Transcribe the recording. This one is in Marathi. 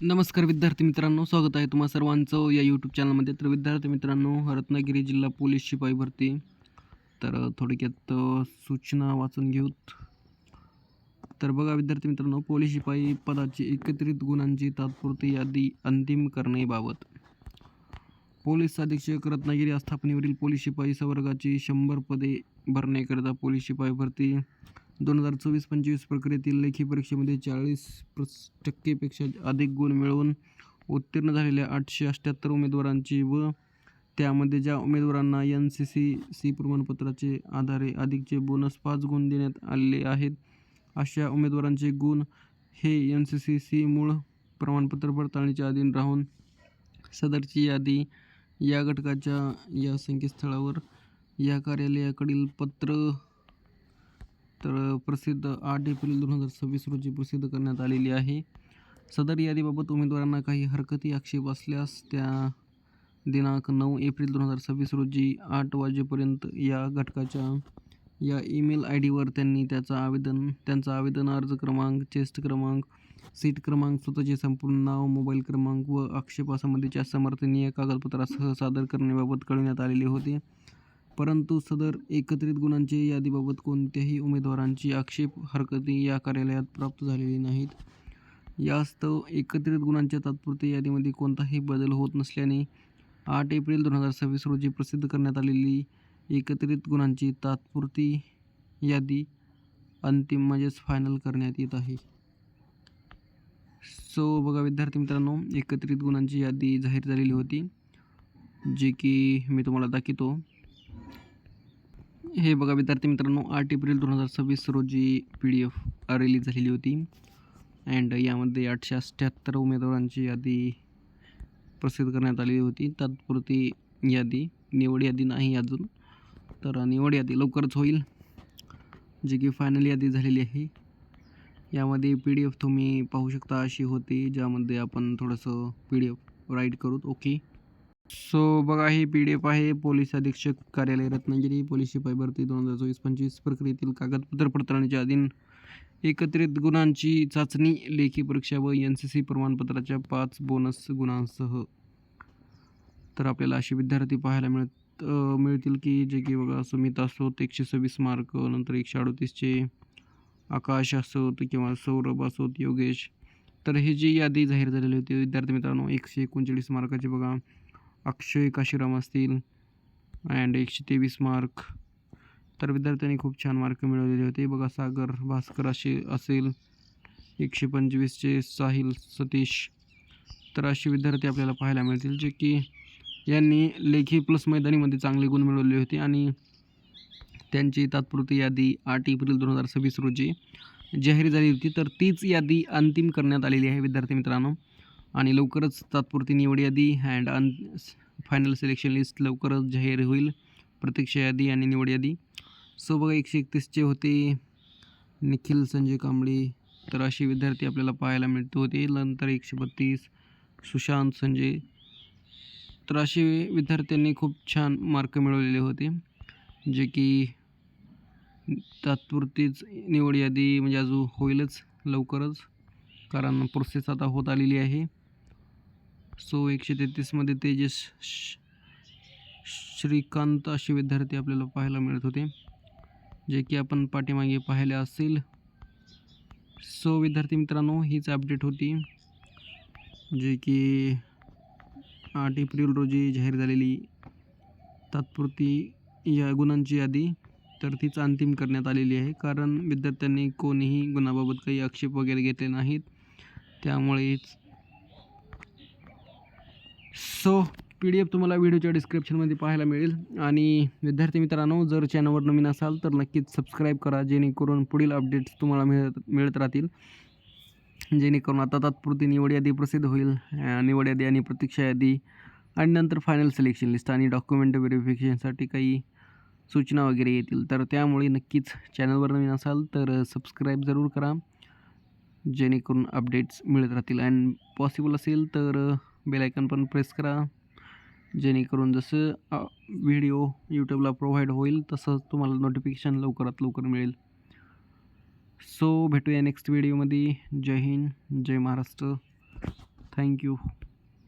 नमस्कार विद्यार्थी मित्रांनो, स्वागत आहे तुम्हा सर्वांचं या यूट्यूब चॅनलमध्ये. तर विद्यार्थी मित्रांनो, रत्नागिरी जिल्हा पोलीस शिपाई भरती. तर थोडक्यात सूचना वाचून घेऊत. तर बघा विद्यार्थी मित्रांनो, पोलीस शिपाई पदाची एकत्रित गुणांची तात्पुरती यादी अंतिम करण्याबाबत पोलीस अधीक्षक रत्नागिरी आस्थापनेवरील पोलीस शिपाई संवर्गाची 100 पदे भरण्याकरिता पोलीस शिपाई भरती 2024-25 प्रक्रियेतील लेखी परीक्षेमध्ये 40% अधिक गुण मिळवून उत्तीर्ण झालेल्या 878 उमेदवारांची व त्यामध्ये ज्या उमेदवारांना NCC प्रमाणपत्राचे आधारे अधिकचे बोनस 5 गुण देण्यात आलेले आहेत, अशा उमेदवारांचे गुण हे NCC मूळ प्रमाणपत्र पडताळणीच्या अधीन राहून सदरची यादी या घटकाच्या या संकेतस्थळावर या कार्यालयाकडील पत्र तर प्रसिद्ध 8 एप्रिल 2026 रोजी प्रसिद्ध करण्यात आलेली आहे. सदर यादीबाबत उमेदवारांना काही हरकती आक्षेप असल्यास त्या दिनांक 9 एप्रिल 2026 रोजी 8 वाजेपर्यंत या घटकाच्या या ईमेल ID वर त्यांनी त्यांचा आवेदन अर्ज क्रमांक, चेस्ट क्रमांक, सीट क्रमांक, स्वतःचे संपूर्ण नाव, मोबाईल क्रमांक व आक्षेपासंबंधीच्या समर्थनीय कागदपत्रासह सादर करण्याबाबत कळविण्यात आलेले होते. परंतु सदर एकत्रित गुणांच्या यादीबाबत कोणत्याही उमेदवारांची आक्षेप हरकती या कार्यालयात प्राप्त झालेली नाहीत. यास्तव एकत्रित गुणांच्या तात्पुरत्या यादीमध्ये कोणताही बदल होत नसल्याने 8 एप्रिल 2026 रोजी प्रसिद्ध करण्यात आलेली एकत्रित गुणांची तात्पुरती यादी अंतिम म्हणजेच फायनल करण्यात येत आहे. सो बघा विद्यार्थी मित्रांनो, एकत्रित गुणांची यादी जाहीर झालेली होती, जे की मी तुम्हाला दाखवतो. हे बघा विद्यार्थी मित्रांनो, 8 एप्रिल 2026 रोजी PDF रिलीज झालेली होती अँड यामध्ये 878 उमेदवारांची यादी प्रसिद्ध करण्यात आलेली होती. तात्पुरती यादी, निवड यादी नाही अजून, तर निवड यादी लवकरच होईल, जी की फायनल यादी झालेली आहे. यामध्ये PDF तुम्ही पाहू शकता अशी होती, ज्यामध्ये आपण थोडंसं PDF राईट करू. ओके, सो बघा ही PDF आहे. पोलीस अधीक्षक कार्यालय रत्नागिरी पोलीस शिपाई भरती 2024-25 प्रक्रियेतील कागदपत्र पडताळणीच्या अधीन एकत्रित गुणांची चाचणी, लेखी परीक्षा व NCC प्रमाणपत्राच्या 5 बोनस गुणांसह. तर आपल्याला असे विद्यार्थी पाहायला मिळतील की जे की बघा, सुमित असोत 126 मार्क, नंतर 138चे आकाश असोत किंवा सौरभ असोत, योगेश. तर ही जी यादी जाहीर झालेली होती विद्यार्थी मित्रांनो, 139 मार्काची बघा अक्षय काशीराम असतील अँड 123 मार्क. तर विद्यार्थ्यांनी खूप छान मार्क मिळवलेले होते बघा. सागर भास्कर असेल 125चे साहिल सतीश. तर असे विद्यार्थी आपल्याला पाहायला मिळतील जे की यांनी लेखी प्लस मैदानीमध्ये चांगले गुण मिळवले होते आणि त्यांची तात्पुरती यादी 8 एप्रिल 2026 रोजी जाहीर झाली होती. तर तीच यादी अंतिम करण्यात आलेली आहे विद्यार्थी मित्रांनो, आणि लवकरच तात्पुरती निवड यादी अँड फायनल सिलेक्शन लिस्ट लवकरच जाहीर होईल, प्रतीक्षा यादी आणि निवड यादी. सो बघा 131चे होते निखिल संजय कांबळे. तर असे विद्यार्थी आपल्याला पाहायला मिळत होते. नंतर 132 सुशांत संजय. तर असे विद्यार्थ्यांनी खूप छान मार्क मिळवलेले होते, जे की तात्पुरतीच निवड यादी म्हणजे अजून होईलच लवकरच, कारण प्रोसेस आता होत आलेली आहे. सो 133मध्ये तेजस श्रीकांत असे विद्यार्थी आपल्याला पाहायला मिळत होते, जे की आपण पाठीमागे पाहिले असेल. सो विद्यार्थी मित्रांनो, हीच अपडेट होती जे की 8 एप्रिल रोजी जाहीर झालेली तात्पुरती या गुणांची यादी. तर तीच अंतिम करण्यात आलेली आहे, कारण विद्यार्थ्यांनी कोणीही गुणाबाबत काही आक्षेप वगैरे घेतले नाहीत, त्यामुळेच. सो PDF तुम्हाला व्हिडिओच्या डिस्क्रिप्शनमध्ये पाहायला मिळेल. आणि विद्यार्थी मित्रांनो, जर चॅनलवर नवीन असाल तर नक्कीच सबस्क्राईब करा, जेणेकरून पुढील अपडेट्स तुम्हाला मिळत राहतील. जेणेकरून आता तात्पुरती निवड यादी प्रसिद्ध होईल, निवड यादी आणि प्रतीक्षा यादी, आणि नंतर फायनल सिलेक्शन लिस्ट आणि डॉक्युमेंट व्हेरिफिकेशनसाठी काही सूचना वगैरे येतील. तर त्यामुळे नक्कीच चॅनलवर नवीन असाल तर सबस्क्राईब जरूर करा, जेणेकरून अपडेट्स मिळत राहतील. अँड पॉसिबल असेल तर बेल आयकॉन पण प्रेस करा, जेणेकरून जसं व्हिडिओ यूट्यूबला प्रोव्हाइड होईल तसं तुम्हाला नोटिफिकेशन लवकरात लवकर मिळेल. सो भेटूया नेक्स्ट व्हिडिओमध्ये. जय हिंद, जय महाराष्ट्र. थँक्यू.